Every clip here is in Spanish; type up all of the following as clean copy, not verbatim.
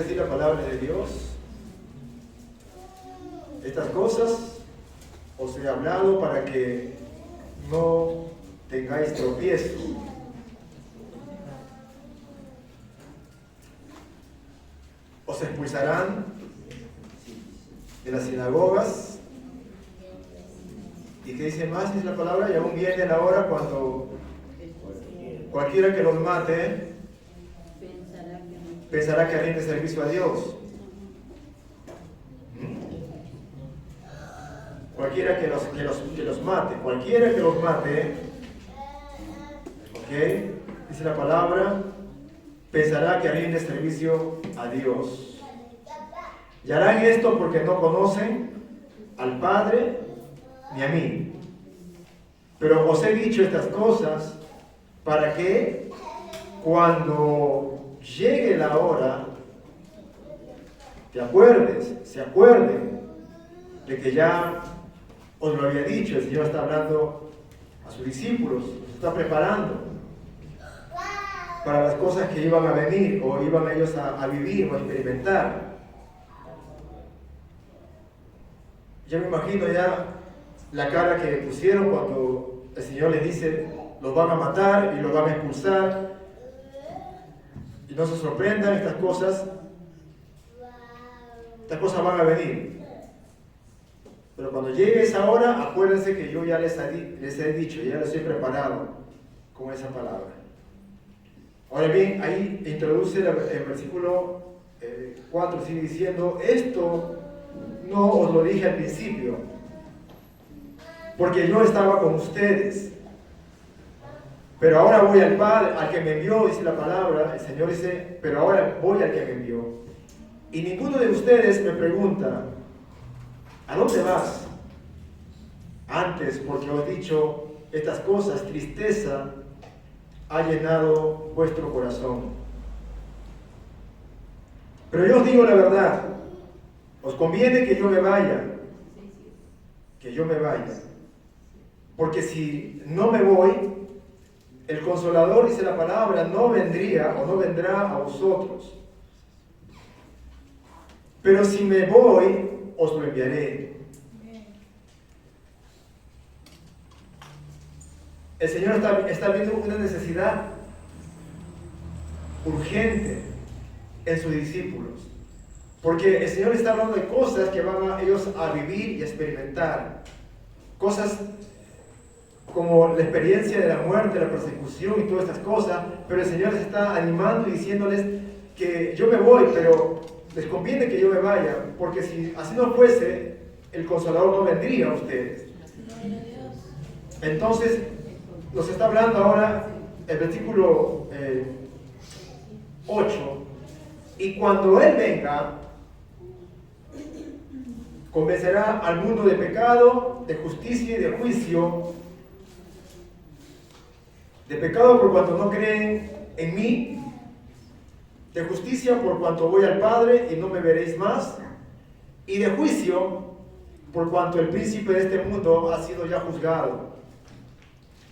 Dice así la palabra de Dios: estas cosas os he hablado para que no tengáis tropiezo. Os expulsarán de las sinagogas. ¿Y qué dice más? Es la palabra: y aún viene la hora cuando cualquiera que los mate pensará que rinde servicio a Dios. Cualquiera que los mate, cualquiera que los mate, ¿ok? Dice la palabra, pensará que rinde servicio a Dios. Y harán esto porque no conocen al Padre ni a mí. Pero os he dicho estas cosas para que cuando llegue la hora, se acuerden de que ya os lo había dicho. El Señor está hablando a sus discípulos, los está preparando para las cosas que iban a venir o iban ellos a vivir o a experimentar. Yo me imagino ya la cara que pusieron cuando el Señor les dice: los van a matar y los van a expulsar. Y no se sorprendan, estas cosas van a venir. Pero cuando llegue esa hora, acuérdense que yo ya les he dicho, ya les he preparado con esa palabra. Ahora bien, ahí introduce el versículo 4, sigue diciendo: esto no os lo dije al principio, porque yo estaba con ustedes. Pero ahora voy al Padre, al que me envió, dice la palabra. El Señor dice: pero ahora voy al que me envió. Y ninguno de ustedes me pregunta: ¿a dónde vas? Antes, porque os he dicho estas cosas, tristeza ha llenado vuestro corazón. Pero yo os digo la verdad, os conviene que yo me vaya, porque si no me voy, el Consolador, dice la palabra, no vendría o no vendrá a vosotros. Pero si me voy, os lo enviaré. El Señor está viendo una necesidad urgente en sus discípulos, porque el Señor está hablando de cosas que van ellos a vivir y a experimentar, cosas como la experiencia de la muerte, la persecución y todas estas cosas. Pero el Señor les está animando y diciéndoles que yo me voy, pero les conviene que yo me vaya, porque si así no fuese, el Consolador no vendría a ustedes. Entonces, nos está hablando ahora el versículo 8, y cuando Él venga, convencerá al mundo de pecado, de justicia y de juicio. De pecado por cuanto no creen en mí, de justicia por cuanto voy al Padre y no me veréis más, y de juicio por cuanto el príncipe de este mundo ha sido ya juzgado.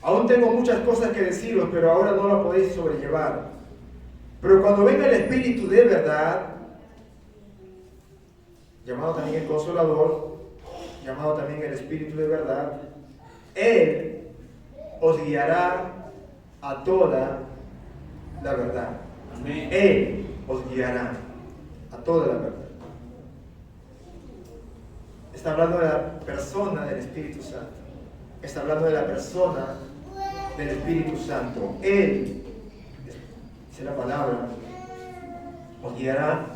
Aún tengo muchas cosas que deciros, pero ahora no las podéis sobrellevar. Pero cuando venga el Espíritu de verdad, llamado también el Consolador, llamado también el Espíritu de verdad, Él os guiará a toda la verdad. Amén. Él os guiará a toda la verdad. Está hablando de la persona del Espíritu Santo. Está hablando de la persona del Espíritu Santo. Él, dice la palabra, os guiará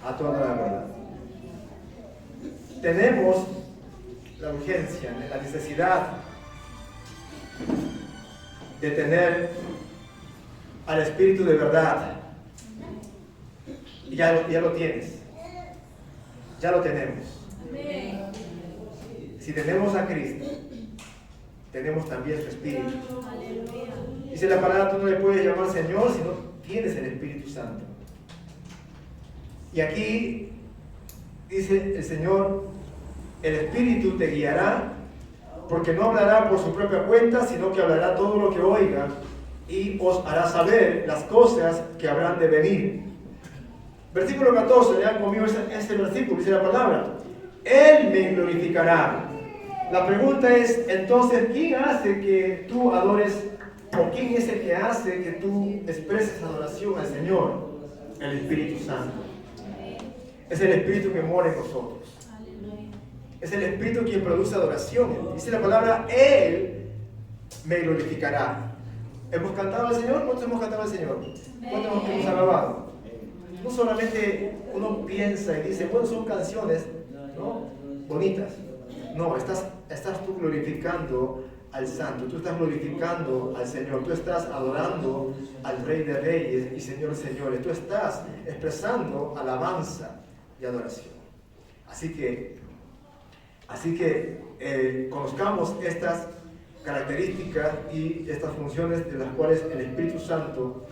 a toda la verdad. Tenemos la urgencia, la necesidad de tener al Espíritu de verdad. Y ya lo tienes. Ya lo tenemos. Si tenemos a Cristo, tenemos también su Espíritu. Dice la palabra: tú no le puedes llamar Señor si no tienes el Espíritu Santo. Y aquí dice el Señor: el Espíritu te guiará, porque no hablará por su propia cuenta, sino que hablará todo lo que oiga y os hará saber las cosas que habrán de venir. Versículo 14, lean conmigo ese versículo, dice la palabra. Él me glorificará. La pregunta es, entonces, ¿quién hace que tú adores, o quién es el que hace que tú expreses adoración al Señor? El Espíritu Santo. Es el Espíritu que mora en nosotros. Es el Espíritu quien produce adoración. Dice la palabra, Él me glorificará. ¿Hemos cantado al Señor? ¿Cuántos hemos cantado al Señor? ¿Cuántos hemos alabado? No solamente uno piensa y dice, bueno, son canciones, ¿no?, bonitas. No, estás tú glorificando al Santo, tú estás glorificando al Señor, tú estás adorando al Rey de Reyes y Señor de Señores, tú estás expresando alabanza y adoración. Así que conozcamos estas características y estas funciones de las cuales el Espíritu Santo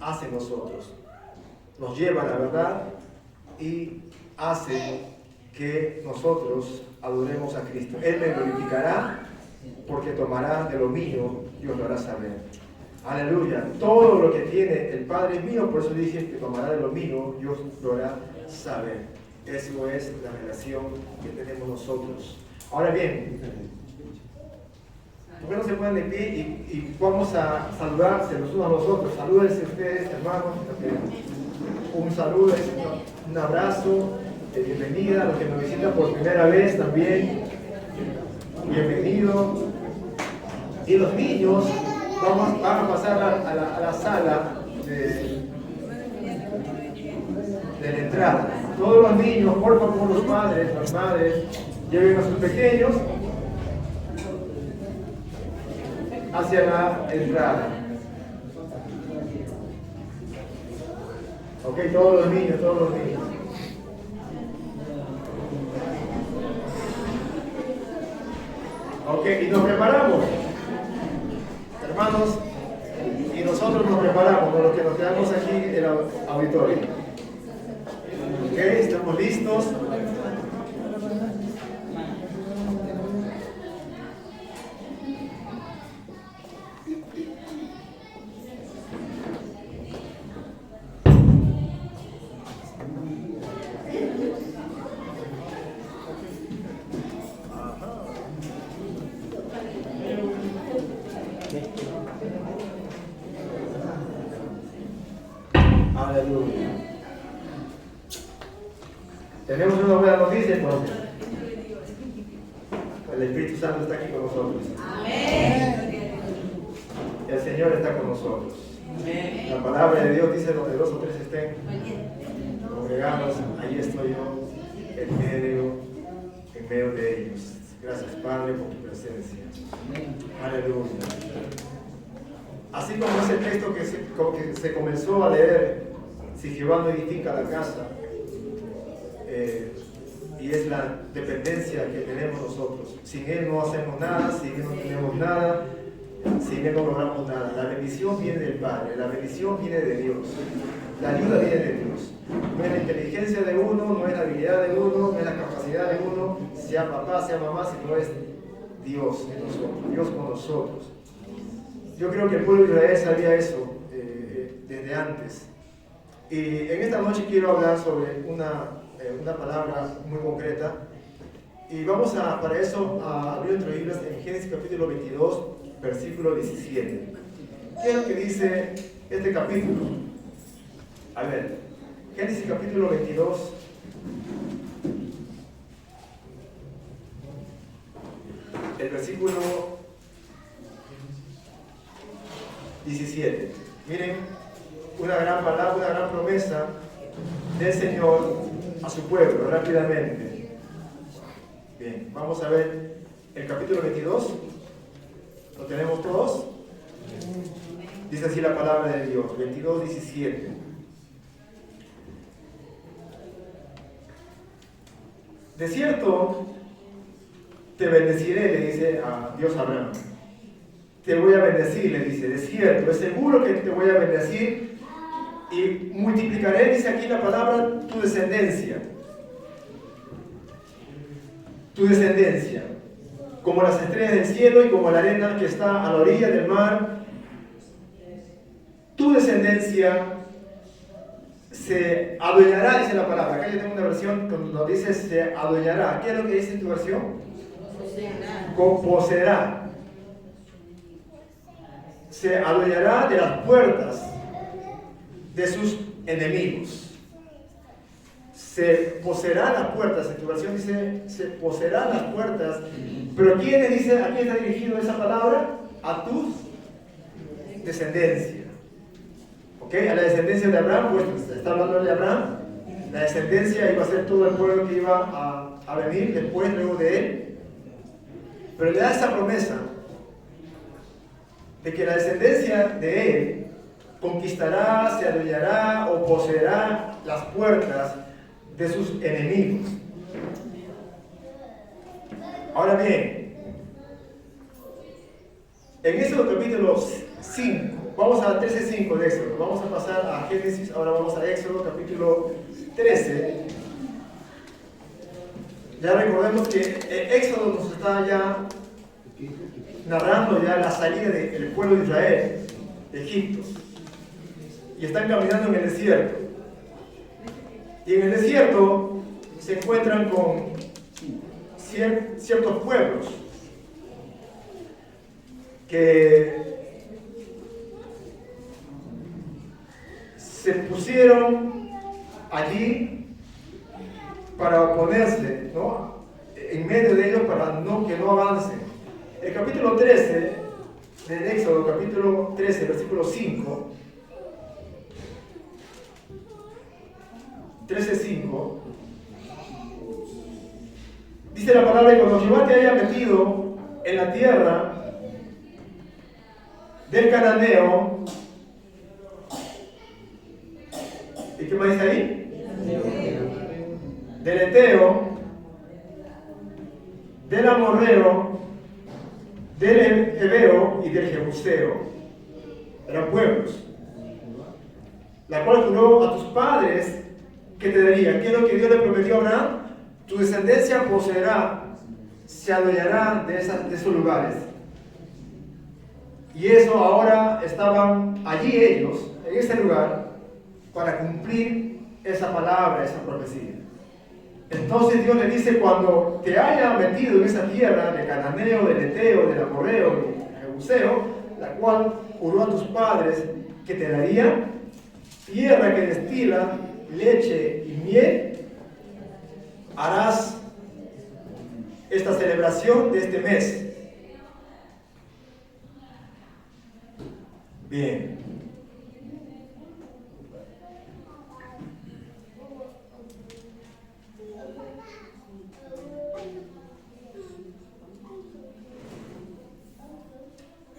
hace en nosotros. Nos lleva a la verdad y hace que nosotros adoremos a Cristo. Él me glorificará porque tomará de lo mío y os lo hará saber. Aleluya. Todo lo que tiene el Padre es mío, por eso dije que tomará de lo mío y os lo hará saber. Eso es la relación que tenemos nosotros. Ahora bien, ¿por qué no se ponen de pie y vamos a saludarse los unos a los otros? Salúdense ustedes, hermanos. Un saludo, un abrazo, bienvenida a los que nos visitan por primera vez también. Bienvenido. Y los niños van a pasar a la sala de la entrada. Todos los niños, por favor, los padres, las madres, lleven a sus pequeños hacia la entrada. Ok, todos los niños. Ok, y nos preparamos, hermanos, y nosotros nos preparamos con los que nos quedamos aquí en el auditorio. Ok, estamos listos. Aleluya. Tenemos una buena noticia entonces. El Espíritu Santo está aquí con nosotros. Amén. El Señor está con nosotros. Amén. La palabra de Dios dice: donde dos o tres estén congregados, ahí estoy yo en medio de ellos. Gracias, Padre, por tu presencia. Aleluya. Así como ese texto que se comenzó a leer, si Jehová no edifica la casa, y es la dependencia que tenemos nosotros. Sin Él no hacemos nada, sin Él no tenemos nada, sin Él no logramos nada. La bendición viene del Padre, la bendición viene de Dios, la ayuda viene de Dios. No es la inteligencia de uno, no es la habilidad de uno, no es la capacidad de uno, sea papá, sea mamá, sino es Dios en nosotros, Dios con nosotros. Yo creo que el pueblo de Israel sabía eso desde antes. Y en esta noche quiero hablar sobre una palabra muy concreta. Y vamos para eso a abrir nuestras Biblias en Génesis capítulo 22, versículo 17. ¿Qué es lo que dice este capítulo? A ver, Génesis capítulo 22. El versículo 17. Miren, una gran palabra, una gran promesa del Señor a su pueblo, rápidamente. Bien, vamos a ver el capítulo 22. ¿Lo tenemos todos? Dice así la palabra de Dios, 22, 17. De cierto, te bendeciré, le dice a Dios a Abraham. Te voy a bendecir, le dice, de cierto, es seguro que te voy a bendecir y multiplicaré, dice aquí la palabra, tu descendencia. Tu descendencia, como las estrellas del cielo y como la arena que está a la orilla del mar. Tu descendencia se adueñará, dice la palabra. Acá yo tengo una versión cuando dice se adueñará. ¿Qué es lo que dice en tu versión? Poseerá. Se adueñará de las puertas de sus enemigos. Se poseerá las puertas. En tu versión dice se poseerá las puertas. Pero ¿quién dice, a quién está dirigido esa palabra? A tus descendencia. ¿Ok? A la descendencia de Abraham, pues está hablando de Abraham. La descendencia iba a ser todo el pueblo que iba a venir después, luego de él. Pero le da esa promesa de que la descendencia de él conquistará, se adueñará o poseerá las puertas de sus enemigos. Ahora bien, en Éxodo capítulo 5, vamos a 13:5 de Éxodo, vamos a pasar a Génesis, ahora vamos a Éxodo capítulo 13. Ya recordemos que Éxodo nos está ya narrando ya la salida del pueblo de Israel de Egipto. Y están caminando en el desierto. Y en el desierto se encuentran con ciertos pueblos que se pusieron allí para oponerse, ¿no? En medio de ellos para que no avancen. El capítulo 13 del Éxodo, capítulo 13, versículo 5, 13:5, dice la palabra: y cuando Jehová te haya metido en la tierra del cananeo, ¿y qué más dice ahí? Del eteo, del amorreo, del heveo y del jebuseo, eran pueblos, la cual juró a tus padres que te daría. ¿Qué es lo que Dios le prometió a Abraham? Tu descendencia poseerá, se adueñará de esos lugares. Y eso ahora estaban allí ellos, en ese lugar, para cumplir esa palabra, esa profecía. Entonces Dios le dice: cuando te haya metido en esa tierra de cananeo, del eteo, del amorreo, del jebuseo, la cual juró a tus padres que te daría, tierra que destila leche y miel, harás esta celebración de este mes. Bien.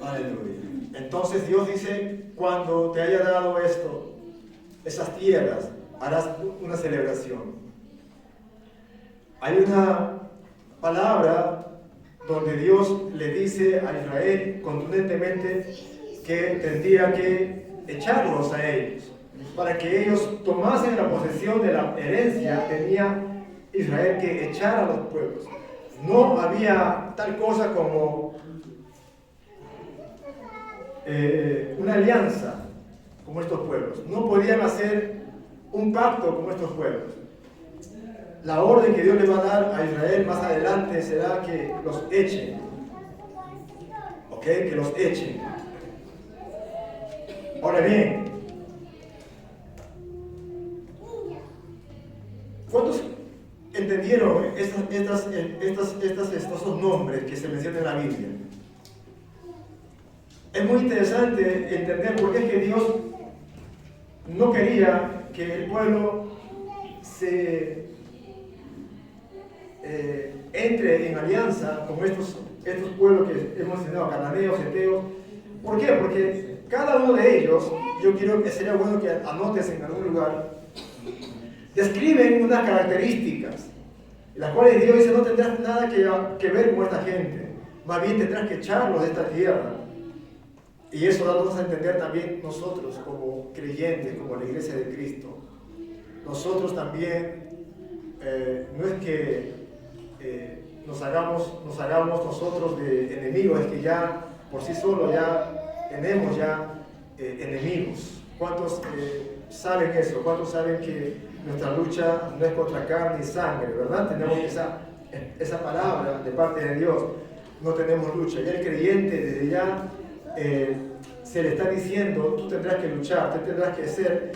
Aleluya. Entonces Dios dice: cuando te haya dado esto, esas tierras, harás una celebración. Hay una palabra donde Dios le dice a Israel contundentemente que tendría que echarlos a ellos. Para que ellos tomasen la posesión de la herencia, tenía Israel que echar a los pueblos. No había tal cosa como una alianza como estos pueblos. No podían hacer un pacto como estos pueblos. La orden que Dios le va a dar a Israel más adelante será que los echen. ¿Ok? Que los echen. Ahora bien, ¿cuántos entendieron estos nombres que se mencionan en la Biblia? Es muy interesante entender por qué es que Dios no quería que el pueblo se entre en alianza con estos pueblos que hemos mencionado, cananeos, heteos. ¿Por qué? Porque cada uno de ellos, yo quiero que sería bueno que anotes en algún lugar, describen unas características, las cuales Dios dice: no tendrás nada que ver con esta gente, más bien tendrás que echarlos de esta tierra. Y eso dándonos a entender también nosotros como creyentes, como la iglesia de Cristo. Nosotros también, no es que nos hagamos nosotros de enemigos, es que ya por sí solo ya tenemos ya enemigos. ¿Cuántos saben eso? ¿Cuántos saben que nuestra lucha no es contra carne y sangre, verdad? Tenemos esa palabra de parte de Dios. No tenemos lucha. Ya el creyente desde ya se le está diciendo, tú tendrás que luchar, tú tendrás que ser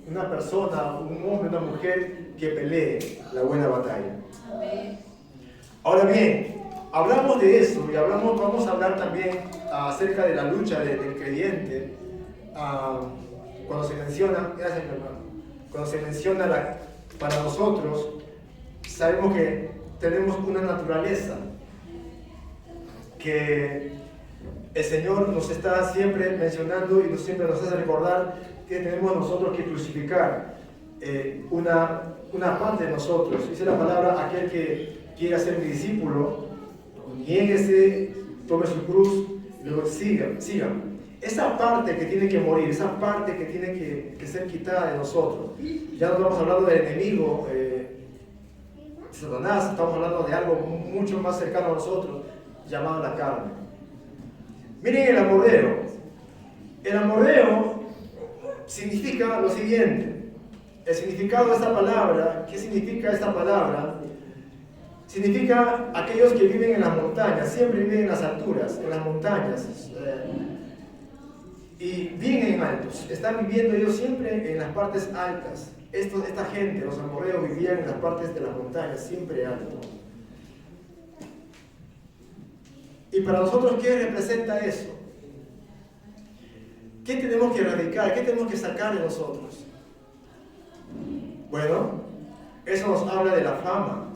una persona, un hombre, una mujer que pelee la buena batalla. Ahora bien, hablamos de eso y vamos a hablar también acerca de la lucha del creyente. Cuando se menciona, gracias mi hermano, cuando se menciona para nosotros, sabemos que tenemos una naturaleza que el Señor nos está siempre mencionando y siempre nos hace recordar que tenemos nosotros que crucificar una parte de nosotros. Dice la palabra, aquel que quiera ser mi discípulo, niéguese, tome su cruz y luego siga. Esa parte que tiene que morir, esa parte que tiene que ser quitada de nosotros. Ya no estamos hablando del enemigo, Satanás, estamos hablando de algo mucho más cercano a nosotros, llamado la carne. Miren el amorreo. El amorreo significa lo siguiente. El significado de esta palabra, ¿qué significa esta palabra? Significa aquellos que viven en las montañas, siempre viven en las alturas, en las montañas, y bien en altos. Están viviendo ellos siempre en las partes altas. Esta gente, los amorreos, vivían en las partes de las montañas, siempre alto. Y para nosotros, ¿qué representa eso? ¿Qué tenemos que erradicar? ¿Qué tenemos que sacar de nosotros? Bueno, eso nos habla de la fama.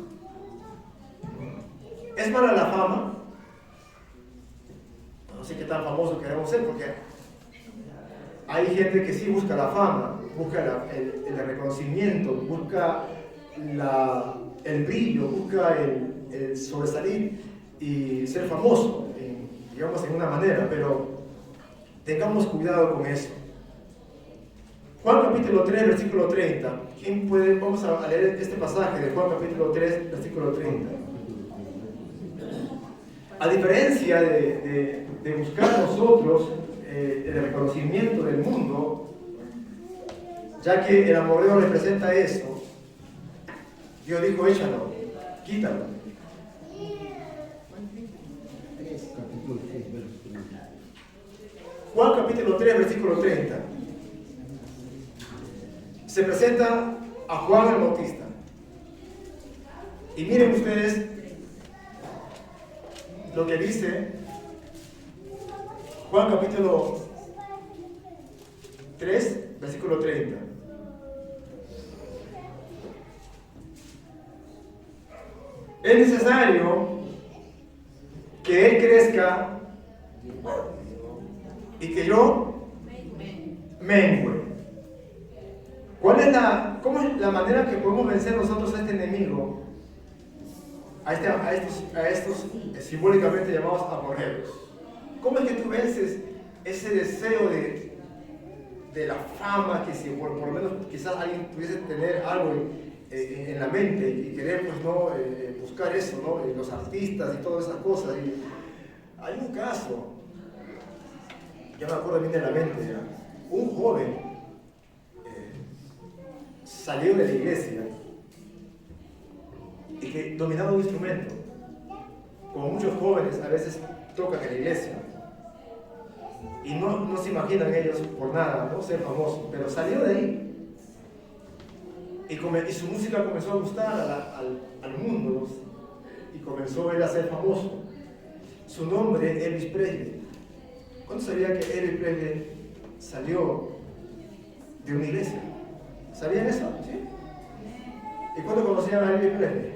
¿Es mala la fama? No sé qué tan famoso queremos ser, porque hay gente que sí busca la fama, busca el reconocimiento, busca el brillo, busca el sobresalir y ser famoso, digamos en una manera, pero tengamos cuidado con eso. Juan capítulo 3, versículo 30. ¿Quién puede? Vamos a leer este pasaje de Juan capítulo 3, versículo 30. A diferencia de buscar nosotros el reconocimiento del mundo, ya que el amorreo representa eso, Dios dijo, échalo, quítalo. Juan capítulo 3, versículo 30. Se presenta a Juan el Bautista. Y miren ustedes lo que dice Juan capítulo 3, versículo 30. Es necesario que Él crezca y que yo mengüe. ¿Cómo es la manera que podemos vencer nosotros a este enemigo? A estos simbólicamente llamados amorreos. ¿Cómo es que tú vences ese deseo de la fama, que si por lo menos quizás alguien pudiese tener algo en la mente y querer buscar eso, ¿no? Los artistas y todas esas cosas? Y hay un caso, ya me acuerdo bien de la mente, ¿ya? Un joven salió de la iglesia y que dominaba un instrumento, como muchos jóvenes a veces tocan en la iglesia y no se imaginan ellos por nada, ¿no? Ser famosos, pero salió de ahí y su música comenzó a gustar al mundo y comenzó él a ser famoso. Su nombre es Elvis Presley. ¿Cuántos sabían que Elvis Presley salió de una iglesia? ¿Sabían eso? ¿Sí? ¿Y cuánto conocían a Elvis Presley?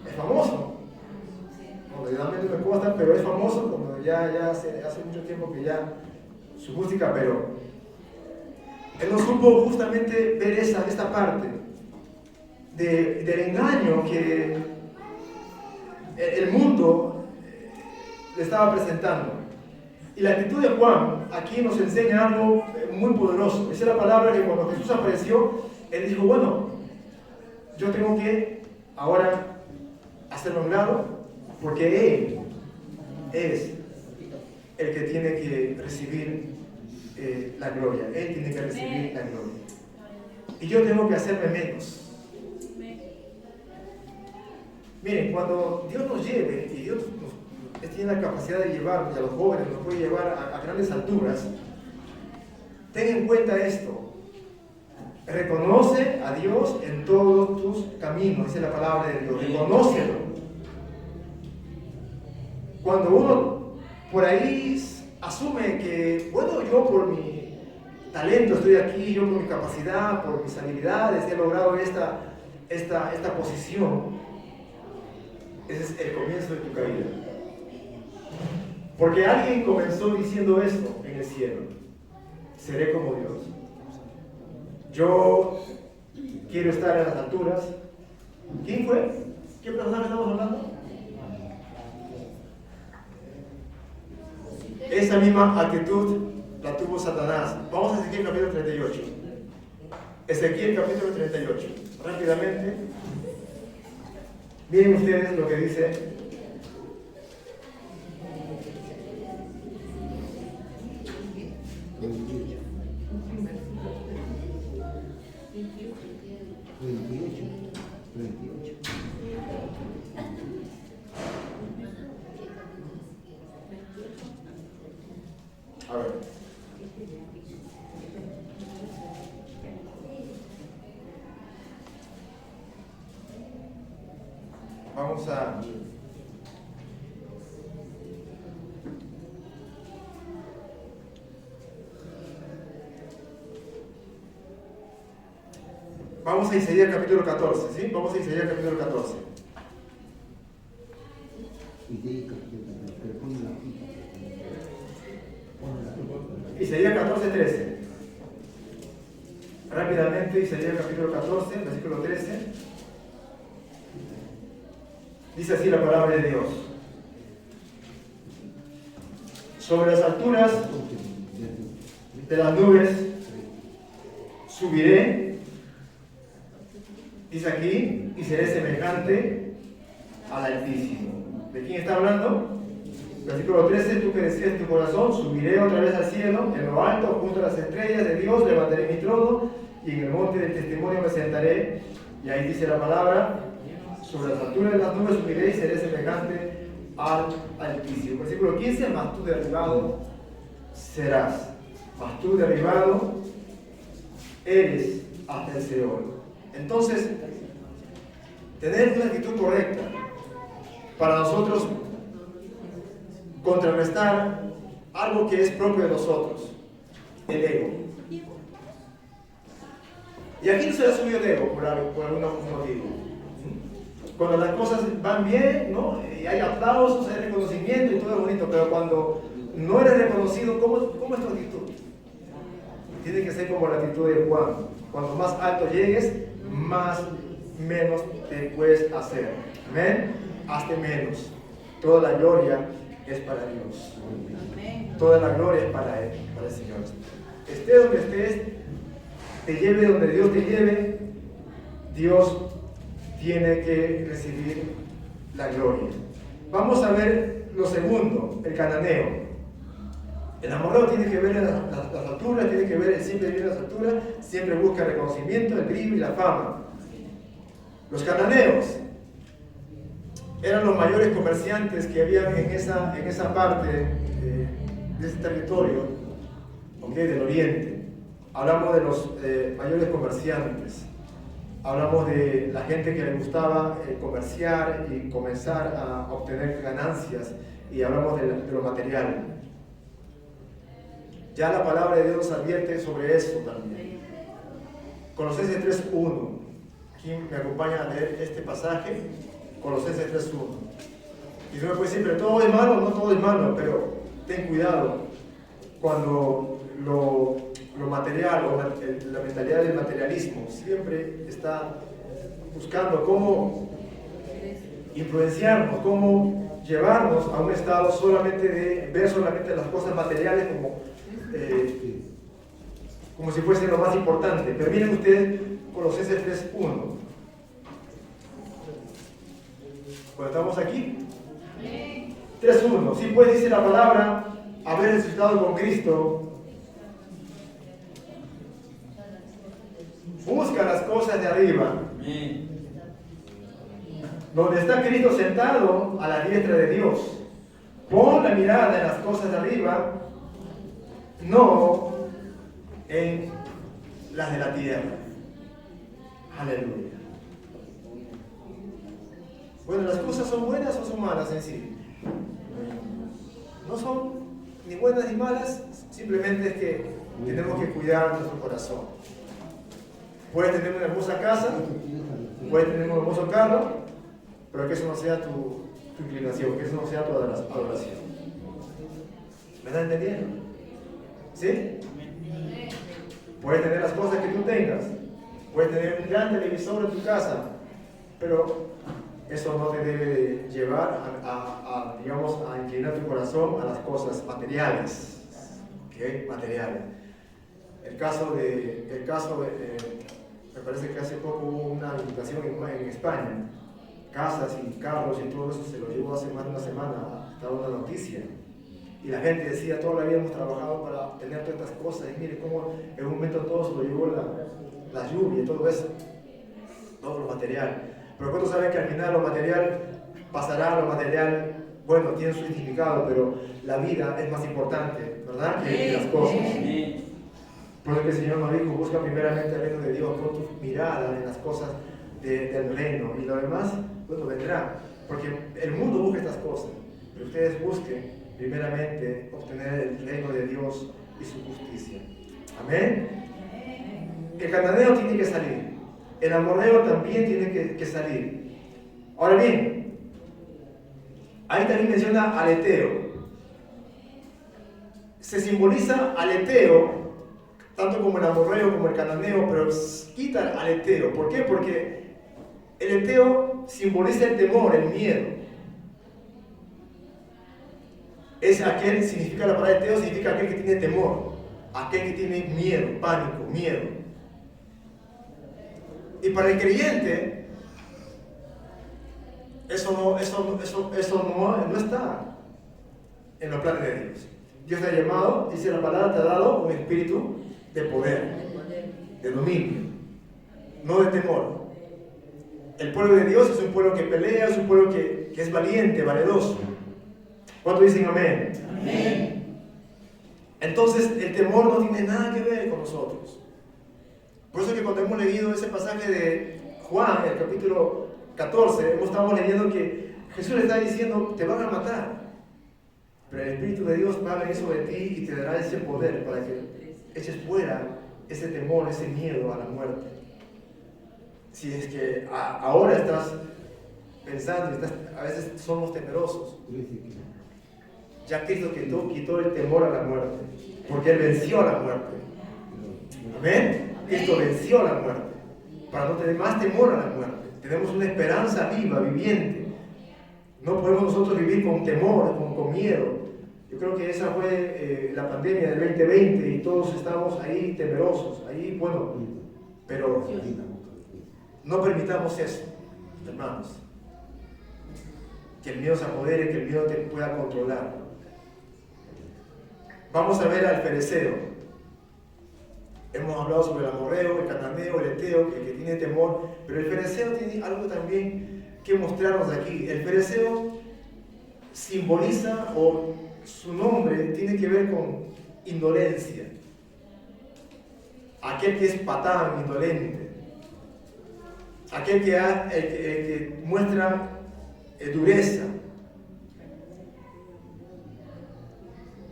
Es famoso. No, realmente me consta, pero es famoso como ya hace mucho tiempo que ya su música, pero él nos supo justamente ver esta parte del engaño que el mundo le estaba presentando. Y la actitud de Juan aquí nos enseña algo muy poderoso. Esa es la palabra que cuando Jesús apareció, él dijo, bueno, yo tengo que ahora hacerlo a un lado, porque Él es el que tiene que recibir la gloria. Él tiene que recibir la gloria. Y yo tengo que hacerme menos. Miren, cuando Dios nos lleve, y Dios tiene la capacidad de llevarnos, y a los jóvenes nos puede llevar a grandes alturas, ten en cuenta esto. Reconoce a Dios en todos tus caminos, dice la palabra de Dios. Reconócelo. Cuando uno por ahí asume que, bueno, yo por mi talento estoy aquí, yo por mi capacidad, por mis habilidades he logrado esta posición, ese es el comienzo de tu caída. Porque alguien comenzó diciendo esto en el cielo: seré como Dios. Yo quiero estar en las alturas. ¿Quién fue? ¿Qué personaje estamos hablando? Esa misma actitud la tuvo Satanás. Vamos a Ezequiel capítulo 38. Ezequiel capítulo 38. Rápidamente. Miren ustedes lo que dice. A ver. Vamos a Isaías capítulo 14, ¿sí? Vamos a Isaías capítulo 14. Isaías 14, 13. Rápidamente, Isaías capítulo 14, versículo 13. Dice así la palabra de Dios: sobre las alturas de las nubes subiré, dice aquí, y seré semejante al Altísimo. ¿De quién está hablando? Versículo 13: tú que decías en tu corazón, subiré otra vez al cielo, en lo alto, junto a las estrellas de Dios, levantaré mi trono, y en el monte del testimonio me sentaré. Y ahí dice la palabra: sobre las alturas de las nubes subiré y seré semejante al Altísimo. Versículo 15: mas tú derribado serás, mas tú derribado eres hasta el Seol. Entonces, tener una actitud correcta para nosotros contrarrestar algo que es propio de nosotros, el ego. Y aquí no se ha subido el ego por algún motivo. Cuando las cosas van bien, ¿no? Y hay aplausos, hay reconocimiento y todo es bonito, pero cuando no eres reconocido, ¿cómo es tu actitud? Tiene que ser como la actitud de Juan. Cuanto más alto llegues, menos te puedes hacer. Amén. Hazte menos. Toda la gloria es para Dios. Toda la gloria es para Él, para el Señor. Estés donde estés, te lleve donde Dios te lleve, Dios tiene que recibir la gloria. Vamos a ver lo segundo, el cananeo. El amorreo tiene que ver en las alturas, tiene que ver, él siempre vive en las alturas, siempre busca el reconocimiento, el brillo y la fama. Los cananeos eran los mayores comerciantes que habían en esa parte de ese territorio, ¿okay? Del oriente. Hablamos de los mayores comerciantes. Hablamos de la gente que le gustaba comerciar y comenzar a obtener ganancias, y hablamos de lo material. Ya la palabra de Dios nos advierte sobre eso también. Colosenses 3:1. ¿Quién me acompaña a leer este pasaje? Colosenses 3:1. Y uno puede decir, pero todo es malo, no todo es malo, pero ten cuidado cuando lo material o la mentalidad del materialismo siempre está buscando cómo influenciarnos, cómo llevarnos a un estado solamente de ver solamente las cosas materiales como si fuese lo más importante. Pero miren ustedes Colosenses 3:1. Cuando estamos aquí, 3:1. Sí, pues dice la palabra: haber resucitado con Cristo Busca las cosas de arriba, donde está Cristo sentado a la diestra de Dios. Pon la mirada en las cosas de arriba, no en las de la tierra. Aleluya. Bueno, ¿las cosas son buenas o son malas en sí? No son ni buenas ni malas, simplemente es que tenemos que cuidar nuestro corazón. Puedes tener una hermosa casa, puedes tener un hermoso carro, pero que eso no sea tu inclinación, que eso no sea tu adoración. ¿Me están entendiendo? ¿Sí? Puedes tener las cosas que tú tengas, puedes tener un gran televisor en tu casa, pero eso no te debe llevar digamos, a inclinar tu corazón a las cosas materiales. ¿Okay? Materiales. El caso de me parece que hace poco hubo una invitación en España, casas y carros y todo eso, se lo llevó hace más de una semana, estaba una noticia. Y la gente decía, toda la vida hemos trabajado para tener todas estas cosas, y mire cómo en un momento todo se lo llevó la lluvia y todo eso, todo lo material. Pero ¿cuántos saben que al final lo material pasará, lo material, bueno, tiene su significado, pero la vida es más importante, ¿verdad? Que las cosas. Por eso que el Señor nos dijo, busca primeramente el reino de Dios, pon tu mirada en las cosas del reino, y lo demás, bueno, vendrá. Porque el mundo busca estas cosas, pero ustedes busquen primeramente obtener el reino de Dios y su justicia. Amén. El cananeo tiene que salir, el amorreo también tiene que salir. Ahora bien, ahí también menciona al eteo. Se simboliza al eteo, tanto como el amorreo como el cananeo, pero quita al eteo. ¿Por qué? Porque el eteo simboliza el temor, el miedo. Es aquel, significa la palabra eteo, significa aquel que tiene temor, aquel que tiene miedo, pánico, miedo. Y para el creyente, eso no está en los planes de Dios. Dios te ha llamado, dice la palabra, te ha dado un espíritu de poder, de dominio, no de temor. El pueblo de Dios es un pueblo que pelea, es un pueblo que es valiente, valeroso. ¿Cuántos dicen amén? Amén. Entonces el temor no tiene nada que ver con nosotros. Por eso que cuando hemos leído ese pasaje de Juan, el capítulo 14, estamos leyendo que Jesús le está diciendo, te van a matar, pero el Espíritu de Dios va a venir sobre ti y te dará ese poder para que eches fuera ese temor, ese miedo a la muerte. Si es que ahora estás pensando, a veces somos temerosos. Ya Cristo quitó el temor a la muerte, porque Él venció a la muerte. Amén. Cristo venció a la muerte, para no tener más temor a la muerte. Tenemos una esperanza viva, viviente. No podemos nosotros vivir con temor, con miedo. Yo creo que esa fue la pandemia del 2020 y todos estamos ahí temerosos, ahí, bueno, pero no permitamos eso, hermanos. Que el miedo se apodere, que el miedo te pueda controlar. Vamos a ver al fereceo. Hemos hablado sobre el amorreo, el cananeo, el eteo, el que tiene temor, pero el fereceo tiene algo también que mostrarnos aquí. El fereceo simboliza, o su nombre tiene que ver con indolencia. Aquel que es patán, indolente. Aquel que muestra dureza.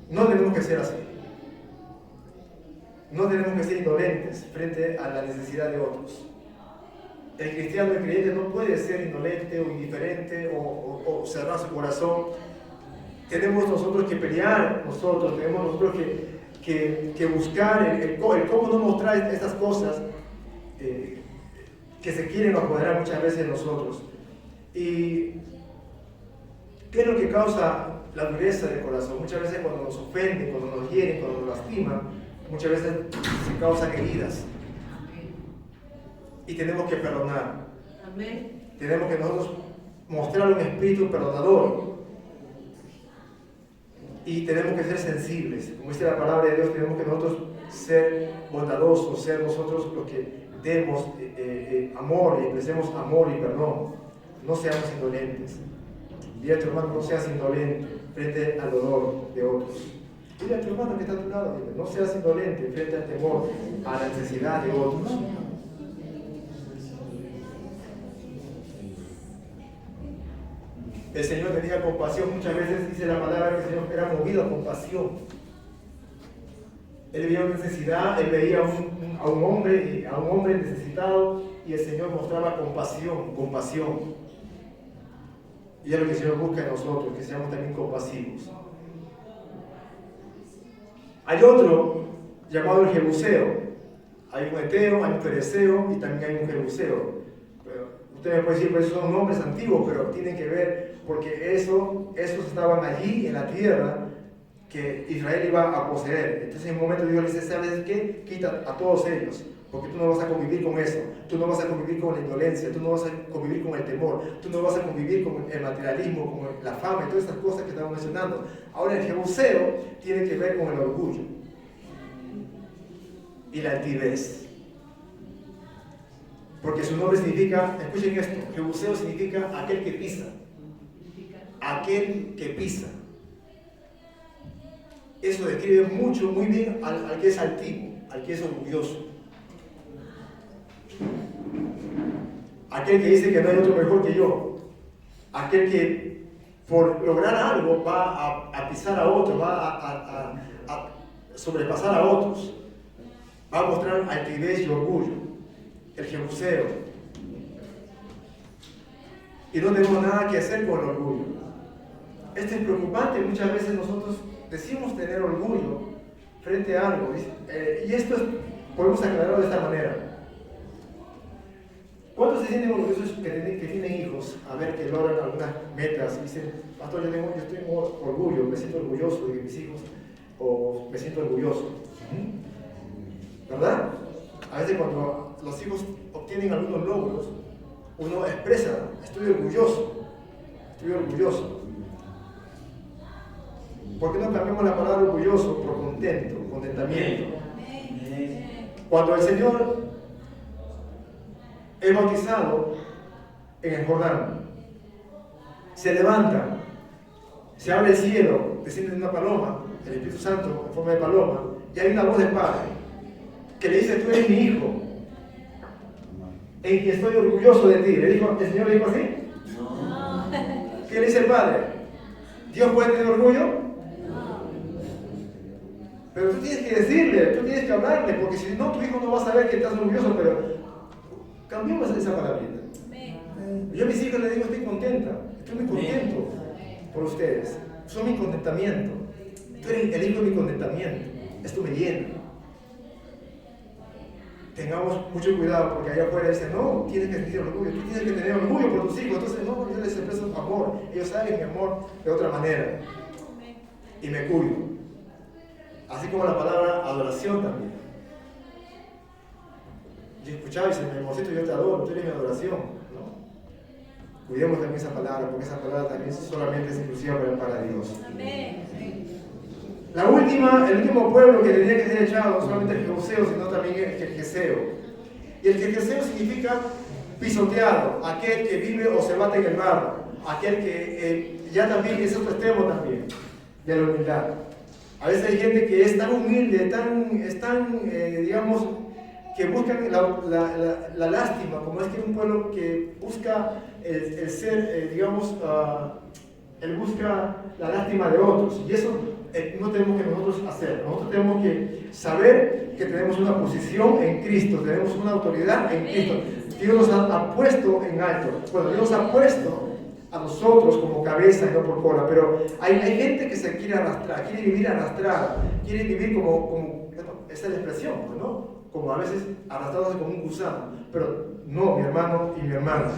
No tenemos que ser así. No tenemos que ser indolentes frente a la necesidad de otros. El cristiano, el creyente, no puede ser indolente o indiferente o cerrar su corazón. Tenemos nosotros que pelear, tenemos nosotros que buscar el cómo no mostrar estas cosas que se quieren apoderar muchas veces de nosotros. ¿Y qué es lo que causa la dureza del corazón? Muchas veces cuando nos ofenden, cuando nos hieren, cuando nos lastiman, muchas veces se causan heridas. Y tenemos que perdonar. Amén. Tenemos que nosotros mostrar un espíritu perdonador. Y tenemos que ser sensibles. Como dice la palabra de Dios, tenemos que nosotros ser bondadosos, ser nosotros los que demos amor y expresemos amor y perdón. No seamos indolentes. Dile a tu hermano, no seas indolente frente al dolor de otros. Dile a tu hermano que está a tu lado, dile, no seas indolente frente al temor, a la necesidad de otros. El Señor tenía compasión. Muchas veces dice la palabra que el Señor era movido a compasión. Él veía una necesidad, él veía a un hombre necesitado, y el Señor mostraba compasión. Y es lo que el Señor busca en nosotros, que seamos también compasivos. Hay otro llamado el Jebuseo. Hay un Eteo, hay un Fereceo y también hay un Jebuseo. Usted me puede decir, pues esos son nombres antiguos, pero tienen que ver porque esos estaban allí en la tierra que Israel iba a poseer. Entonces en un momento Dios le dice, ¿sabes qué? Quita a todos ellos, porque tú no vas a convivir con eso, tú no vas a convivir con la indolencia, tú no vas a convivir con el temor, tú no vas a convivir con el materialismo, con la fama y todas estas cosas que estamos mencionando. Ahora el Jebuseo tiene que ver con el orgullo y la altivez. Porque su nombre significa, escuchen esto, Jebuseo significa aquel que pisa. Aquel que pisa. Eso describe muy bien al que es altivo, al que es orgulloso. Aquel que dice que no hay otro mejor que yo. Aquel que por lograr algo va a pisar a otros, va a sobrepasar a otros. Va a mostrar altivez y orgullo. El Jebuseo. Y no tenemos nada que hacer con el orgullo. Esto es preocupante. Muchas veces nosotros decimos tener orgullo frente a algo. Y esto podemos aclararlo de esta manera. ¿Cuántos se sienten orgullosos que tienen hijos? A ver, que logran algunas metas y dicen, pastor, yo tengo orgullo, me siento orgulloso de mis hijos, o me siento orgulloso. ¿Verdad? A veces cuando los hijos obtienen algunos logros, uno expresa, estoy orgulloso. ¿Por qué no cambiamos la palabra orgulloso por contentamiento? Cuando el Señor es bautizado en el Jordán, se levanta, se abre el cielo, desciende una paloma, el Espíritu Santo en forma de paloma, y hay una voz del Padre que le dice, tú eres mi hijo, en quien estoy orgulloso de ti. ¿El Señor le dijo así? No. ¿Qué le dice el Padre? ¿Dios puede tener orgullo? No. Pero tú tienes que decirle, tú tienes que hablarle, porque si no, tu hijo no va a saber que estás orgulloso. Pero cambiemos esa palabrita. Yo a mis hijos les digo, estoy contenta, estoy muy contento por ustedes. Son mi contentamiento. Tú eres el hijo de mi contentamiento. Esto me llena. Tengamos mucho cuidado, porque allá afuera dicen, no, tienes que tener orgullo, tú tienes que tener orgullo por tus hijos. Entonces, no, yo les expreso amor, ellos saben mi amor de otra manera. Y me cuido. Así como la palabra adoración también. Yo escuchaba y dice, mi amorcito, yo te adoro, tú eres mi adoración. ¿No? Cuidemos también esa palabra, porque esa palabra también solamente es exclusiva para Dios. Amén. El último pueblo que tenía que ser echado, no solamente el Jebuseo, sino también el Jerjeseo. Y el Jerjeseo significa pisoteado, aquel que vive o se bate en el barro, aquel que ya también es otro extremo también de la humildad. A veces hay gente que es tan humilde, digamos, que buscan la lástima, como es que un pueblo que busca el ser, él busca la lástima de otros, y eso no tenemos que nosotros hacer. Nosotros tenemos que saber que tenemos una posición en Cristo, tenemos una autoridad en Cristo. Dios nos ha puesto en alto. Bueno, Dios nos ha puesto a nosotros como cabeza y no por cola, pero hay gente que se quiere arrastrar, quiere vivir arrastrada, quiere vivir como esa es la expresión, ¿no? Como a veces arrastrados como un gusano. Pero no, mi hermano y mi hermana,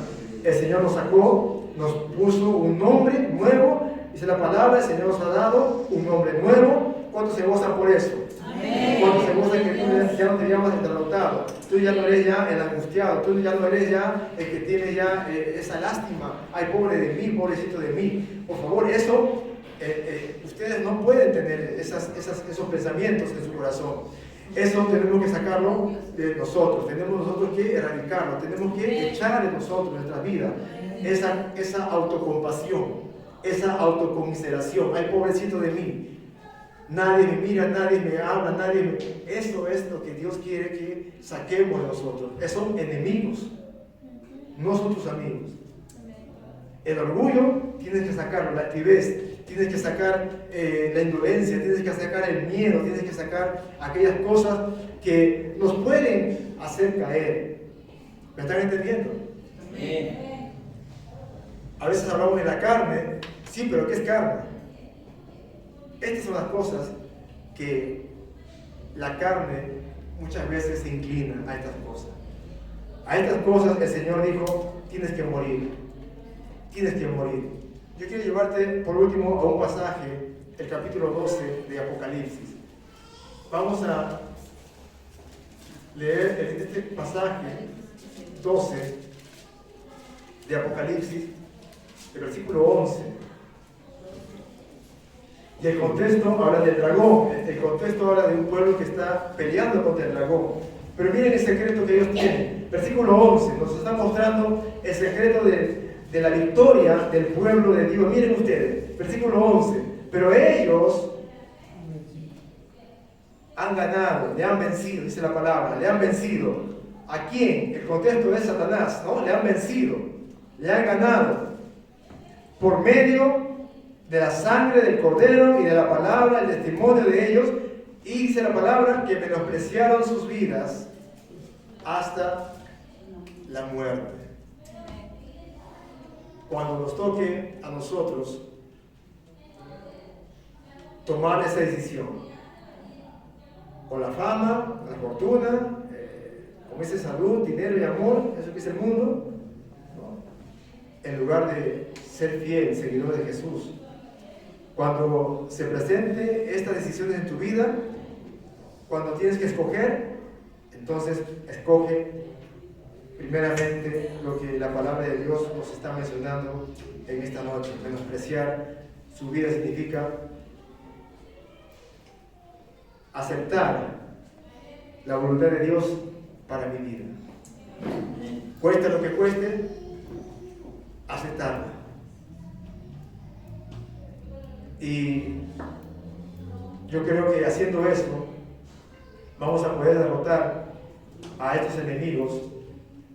el Señor nos sacó, nos puso un nombre nuevo. Dice la palabra, el Señor nos ha dado un nombre nuevo. ¿Cuántos se gozan por eso? Amén. ¿Cuántos se gozan que tú ya no te llamas el derrotado? Tú ya no eres ya el angustiado, tú ya no eres ya el que tiene ya esa lástima. Ay, pobre de mí, pobrecito de mí. Por favor, eso, ustedes no pueden tener esos pensamientos en su corazón. Eso tenemos que sacarlo de nosotros, tenemos nosotros que erradicarlo, tenemos que echar de nosotros, nuestra vida, esa autocompasión, esa autocomiseración. Ay, pobrecito de mí, nadie me mira, nadie me habla, nadie me... Eso es lo que Dios quiere que saquemos de nosotros. Son enemigos, no son tus amigos. El orgullo tienes que sacarlo, la altivez, tienes que sacar la indolencia, tienes que sacar el miedo, tienes que sacar aquellas cosas que nos pueden hacer caer. ¿Me están entendiendo? Amén. A veces hablamos de la carne, sí, pero ¿qué es carne? Estas son las cosas que la carne muchas veces se inclina a estas cosas. A estas cosas el Señor dijo, tienes que morir. Tienes que morir. Yo quiero llevarte por último a un pasaje, el capítulo 12 de Apocalipsis. Vamos a leer este pasaje 12 de Apocalipsis, el versículo 11. Y el contexto habla del dragón, el contexto habla de un pueblo que está peleando contra el dragón. Pero miren el secreto que ellos tienen. Versículo 11 nos está mostrando el secreto de la victoria del pueblo de Dios. Miren ustedes, versículo 11. Pero ellos han ganado, le han vencido, dice la palabra, le han vencido. ¿A quién? El contexto es Satanás, ¿no? Le han vencido, le han ganado. Por medio de la sangre del Cordero y de la palabra, el testimonio de ellos. Y dice la palabra que menospreciaron sus vidas hasta la muerte. Cuando nos toque a nosotros tomar esa decisión, o la fama, la fortuna, como dice salud, dinero y amor, eso que es el mundo, ¿no? En lugar de ser fiel, seguidor de Jesús. Cuando se presente estas decisiones en tu vida, cuando tienes que escoger, entonces escoge primeramente lo que la palabra de Dios nos está mencionando en esta noche. Menospreciar su vida significa aceptar la voluntad de Dios para mi vida. Cueste lo que cueste, aceptarla. Y yo creo que haciendo eso vamos a poder derrotar a estos enemigos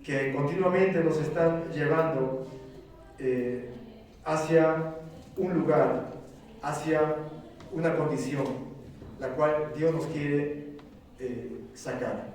que continuamente nos están llevando hacia un lugar, hacia una condición, la cual Dios nos quiere sacar.